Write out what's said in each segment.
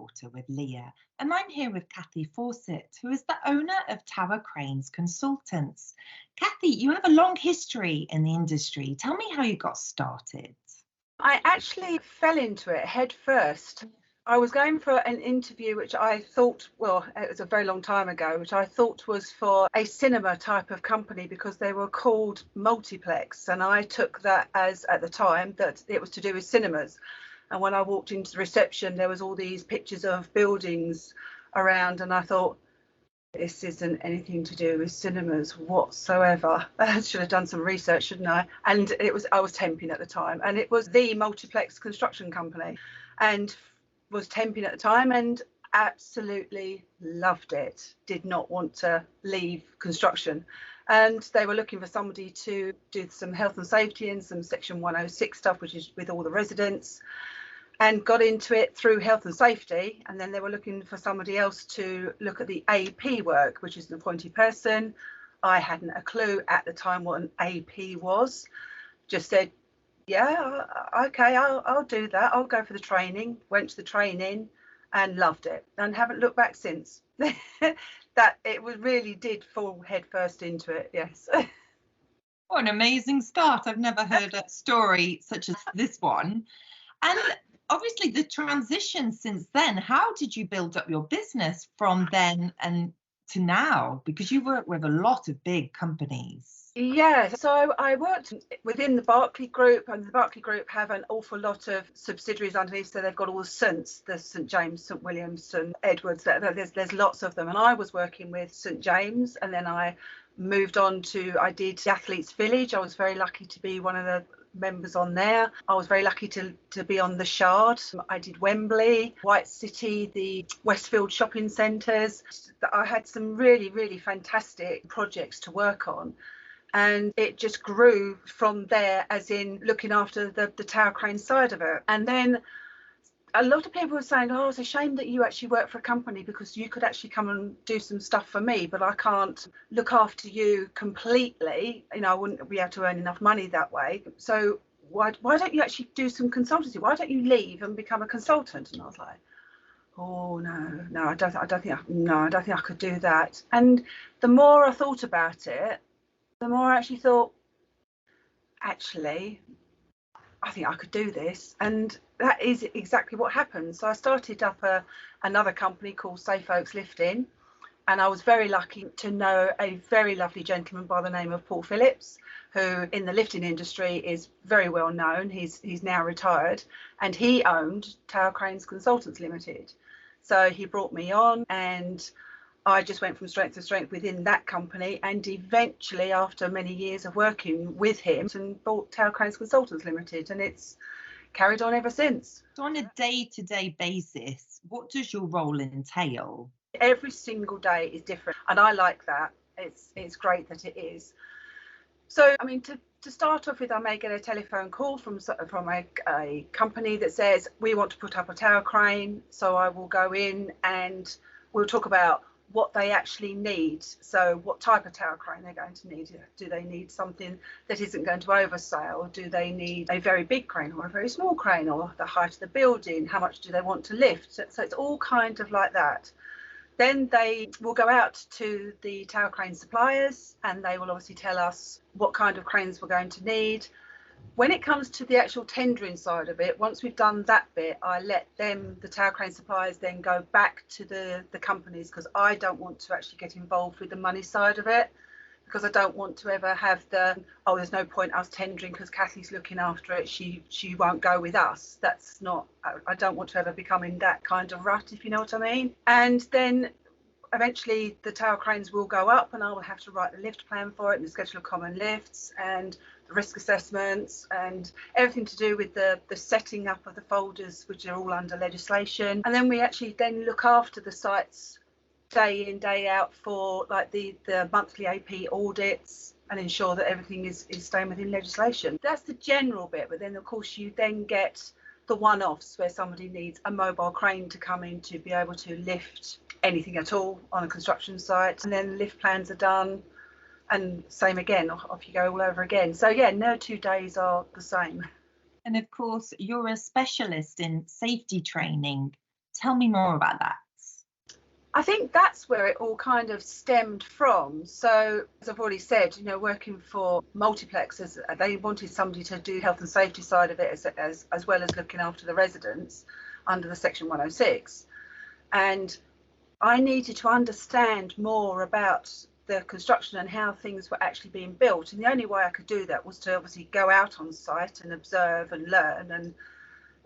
reporter with LEEA, and I'm here with Kathy Fawcett, who is the owner of Tower Cranes Consultants. Kathy, you have a long history in the industry. Tell me how you got started. I actually fell into it head first. I was going for an interview which I thought, well, it was a very long time ago, which I thought was for a cinema type of company because they were called multiplex. And I took that as, at the time, that it was to do with cinemas. And when I walked into the reception, there was all these pictures of buildings around, and I thought, this isn't anything to do with cinemas whatsoever. I should have done some research, shouldn't I? And I was temping at the time, and it was the multiplex construction company, and was temping at the time and absolutely loved it. Did not want to leave construction. And they were looking for somebody to do some health and safety and some Section 106 stuff, which is with all the residents, and got into it through health and safety. And then they were looking for somebody else to look at the AP work, which is an appointed person. I hadn't a clue at the time what an AP was. Just said, yeah, okay, I'll do that. I'll go for the training. Went to the training and loved it, and haven't looked back since. That it was really did fall head first into it. Yes. What an amazing start. I've never heard a story such as this one. And obviously the transition since then, how did you build up your business from then and to now? Because you work with a lot of big companies. Yeah, so I worked within the Barclay Group, and the Barclay Group have an awful lot of subsidiaries underneath. So they've got all the Saints, the St James, St Williams, St Edwards. There's lots of them, and I was working with St James, and then I moved on to, I did the Athletes Village. I was very lucky to be one of the members on there. I was very lucky to be on the Shard. I did Wembley, White City, the Westfield shopping centres. I had some really, really fantastic projects to work on. And it just grew from there, as in looking after the tower crane side of it. And then a lot of people were saying, oh, it's a shame that you actually work for a company because you could actually come and do some stuff for me, but I can't look after you completely. You know, I wouldn't be able to earn enough money that way. So why don't you actually do some consultancy? Why don't you leave and become a consultant? And I was like, oh, no, I don't think I could do that. And the more I thought about it, the more I actually thought, actually, I think I could do this. And that is exactly what happened. So I started up another company called Safe Oaks Lifting. And I was very lucky to know a very lovely gentleman by the name of Paul Phillips, who in the lifting industry is very well known. He's now retired, and he owned Tower Cranes Consultants Limited. So he brought me on, and I just went from strength to strength within that company, and eventually, after many years of working with him, and bought Tower Cranes Consultants Limited, and it's carried on ever since. So on a day-to-day basis, what does your role entail? Every single day is different, and I like that. It's great that it is. So, I mean, to start off with, I may get a telephone call from a company that says, we want to put up a tower crane. So I will go in and we'll talk about what they actually need. So what type of tower crane they're going to need. Do they need something that isn't going to oversail? Do they need a very big crane or a very small crane, or the height of the building? How much do they want to lift? So it's all kind of like that. Then they will go out to the tower crane suppliers, and they will obviously tell us what kind of cranes we're going to need. When it comes to the actual tendering side of it, once we've done that bit, I let them, the tower crane suppliers, then go back to the companies, because I don't want to actually get involved with the money side of it, because I don't want to ever have oh, there's no point us tendering because Kathy's looking after it, she won't go with us. That's not, I don't want to ever become in that kind of rut, if you know what I mean. And then eventually the tower cranes will go up, and I will have to write the lift plan for it, and the schedule of common lifts, and the risk assessments, and everything to do with the setting up of the folders, which are all under legislation. And then we actually then look after the sites day in, day out for like the monthly AP audits, and ensure that everything is staying within legislation. That's the general bit, but then of course you then get the one-offs where somebody needs a mobile crane to come in to be able to lift anything at all on a construction site, and then lift plans are done, and same again, off you go all over again. So yeah, no 2 days are the same. And of course, you're a specialist in safety training. Tell me more about that. I think that's where it all kind of stemmed from. So, as I've already said, working for multiplexes, they wanted somebody to do health and safety side of it as well as looking after the residents under the Section 106. And I needed to understand more about the construction and how things were actually being built. And the only way I could do that was to obviously go out on site and observe and learn.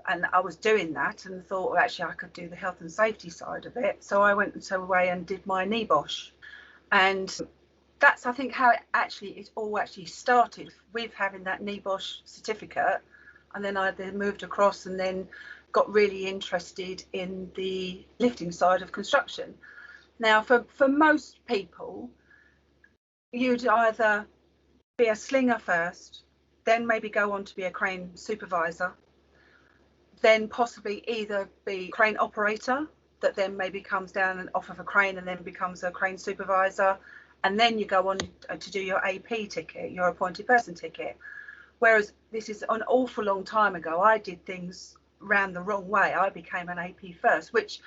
And I was doing that and thought, well, actually, I could do the health and safety side of it. So I went away and did my NEBOSH. And that's, I think, how it all actually started, with having that NEBOSH certificate. And then I then moved across and then got really interested in the lifting side of construction. Now, for most people, you'd either be a slinger first, then maybe go on to be a crane supervisor, then possibly either be crane operator, that then maybe comes down and off of a crane and then becomes a crane supervisor, and then you go on to do your AP ticket, your appointed person ticket. Whereas this is an awful long time ago, I did things round the wrong way. I became an AP first, which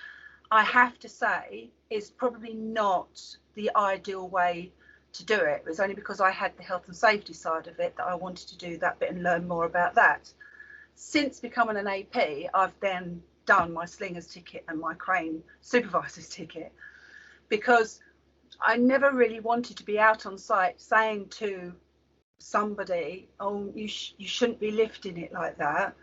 I have to say is probably not the ideal way to do it. It was only because I had the health and safety side of it that I wanted to do that bit and learn more about that. Since becoming an AP, I've then done my slinger's ticket and my crane supervisor's ticket, because I never really wanted to be out on site saying to somebody, oh, you shouldn't be lifting it like that,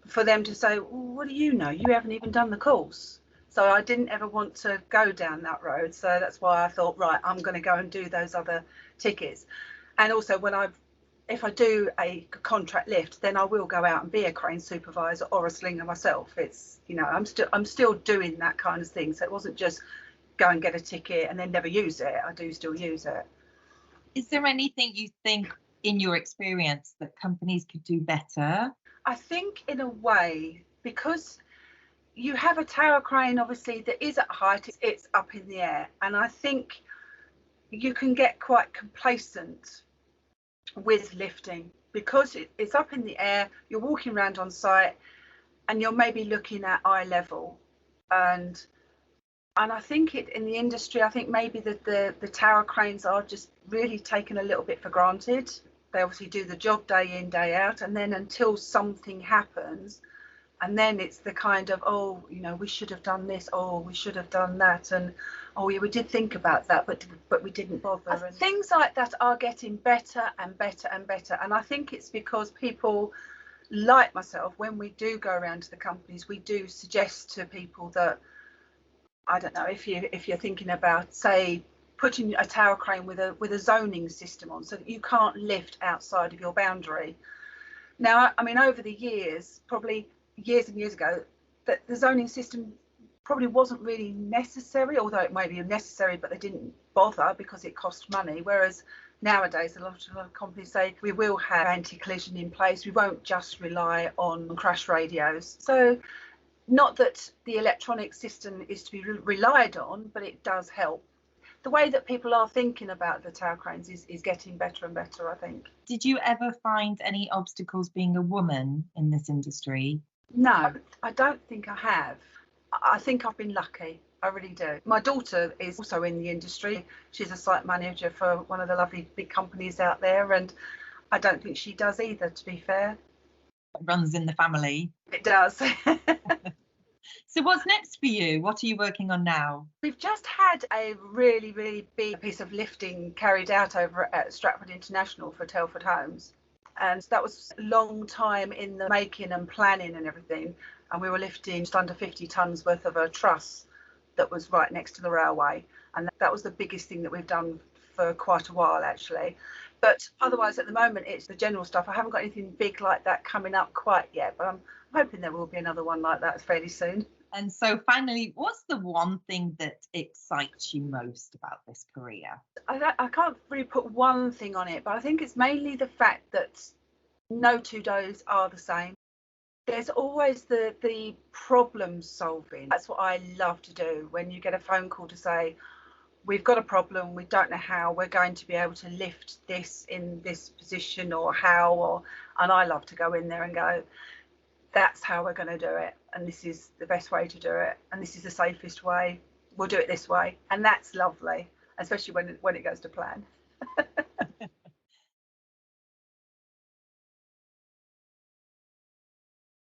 for them to say, well, what do you know? You haven't even done the course. So I didn't ever want to go down that road. So that's why I thought, right, I'm going to go and do those other tickets. And also if I do a contract lift, then I will go out and be a crane supervisor or a slinger myself. It's, I'm still doing that kind of thing. So it wasn't just go and get a ticket and then never use it. I do still use it. Is there anything you think in your experience that companies could do better? I think in a way, because you have a tower crane, obviously, that is at height, it's up in the air. And I think you can get quite complacent with lifting, because it's up in the air, you're walking around on site and you're maybe looking at eye level, and I think in the industry, I think maybe the tower cranes are just really taken a little bit for granted. They obviously do the job day in, day out, and then until something happens, and then it's the kind of, oh, we should have done this, oh, we should have done that, and oh yeah, we did think about that, but we didn't bother. And things like that are getting better and better and better. And I think it's because people like myself, when we do go around to the companies, we do suggest to people that, I don't know, if you're thinking about, say, putting a tower crane with a zoning system on, so that you can't lift outside of your boundary. Now, I mean, over the years, probably years and years ago, that the zoning system probably wasn't really necessary, although it may be necessary, but they didn't bother because it cost money. Whereas nowadays, a lot of companies say we will have anti-collision in place. We won't just rely on crash radios. So not that the electronic system is to be relied on, but it does help. The way that people are thinking about the tower cranes is getting better and better, I think. Did you ever find any obstacles being a woman in this industry? No, I don't think I have. I think I've been lucky. I really do. My daughter is also in the industry. She's a site manager for one of the lovely big companies out there, and I don't think she does either, to be fair. It runs in the family. It does. So what's next for you? What are you working on now? We've just had a really, really big piece of lifting carried out over at Stratford International for Telford Homes. And that was a long time in the making and planning and everything. And we were lifting just under 50 tonnes worth of a truss that was right next to the railway. And that was the biggest thing that we've done for quite a while, actually. But otherwise, at the moment, it's the general stuff. I haven't got anything big like that coming up quite yet, but I'm hoping there will be another one like that fairly soon. And so finally, what's the one thing that excites you most about this career? I can't really put one thing on it, but I think it's mainly the fact that no 2 days are the same. There's always the problem solving. That's what I love to do. When you get a phone call to say, we've got a problem, we don't know how we're going to be able to lift this in this position or how, and I love to go in there and go, that's how we're going to do it, and this is the best way to do it, and this is the safest way. We'll do it this way, and that's lovely, especially when it goes to plan.